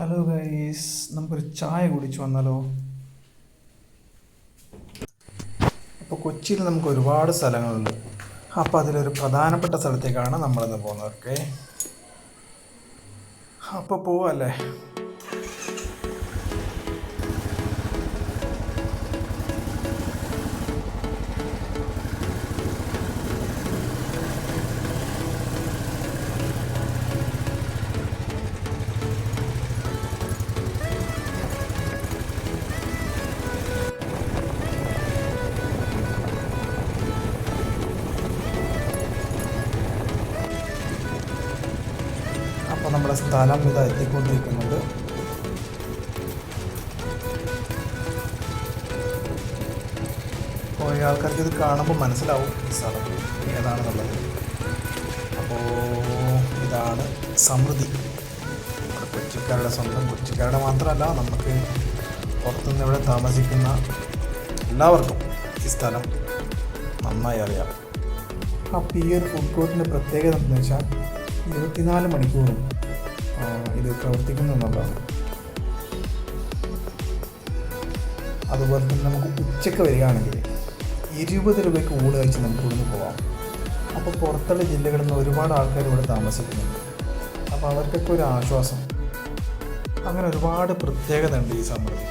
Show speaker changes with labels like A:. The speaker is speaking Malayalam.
A: ഹലോ ഗൈസ്, നമുക്കൊരു ചായ കുടിച്ചു വന്നാലോ? അപ്പോൾ കൊച്ചിയിൽ നമുക്ക് ഒരുപാട് സ്ഥലങ്ങളുണ്ട്. അപ്പോൾ അതിലൊരു പ്രധാനപ്പെട്ട സ്ഥലത്തേക്കാണ് നമ്മളിന്ന് പോകുന്നത്. ഓക്കെ, അപ്പോൾ പോവല്ലേ? അപ്പോൾ നമ്മുടെ സ്ഥലം ഇതാ എത്തിക്കൊണ്ടിരിക്കുന്നുണ്ട്. കുറേ ആൾക്കാർക്ക് ഇത് കാണുമ്പോൾ മനസ്സിലാവും ഈ സ്ഥലം ഏതാണെന്നുള്ളത്. അപ്പോൾ ഇതാണ് സമൃദ്ധി, നമ്മുടെ കൊച്ചിക്കാരുടെ സ്വന്തം. കൊച്ചിക്കാരുടെ മാത്രമല്ല, നമുക്ക് പുറത്തുനിന്ന് ഇവിടെ താമസിക്കുന്ന എല്ലാവർക്കും ഈ സ്ഥലം നന്നായി അറിയാം. അപ്പോൾ ഈ ഒരു ഫുഡ് കോർട്ടിൻ്റെ പ്രത്യേകത എന്താണെന്ന് വെച്ചാൽ 24 മണിക്കൂറും ഇത് പ്രവർത്തിക്കുന്നു എന്നുള്ളതാണ്. അതുപോലെ തന്നെ നമുക്ക് ഉച്ചയ്ക്ക് വരികയാണെങ്കിൽ 20 രൂപയ്ക്ക് ഊണ് കഴിച്ച് നമുക്ക് ഇവിടുന്ന് പോകാം. അപ്പോൾ പുറത്തുള്ള ജില്ലകളിൽ നിന്ന് ഒരുപാട് ആൾക്കാർ ഇവിടെ താമസിക്കുന്നുണ്ട്. അപ്പോൾ അവർക്കൊക്കെ ഒരു ആശ്വാസം. അങ്ങനെ ഒരുപാട് പ്രത്യേകത ഉണ്ട് ഈ സമൃദ്ധി.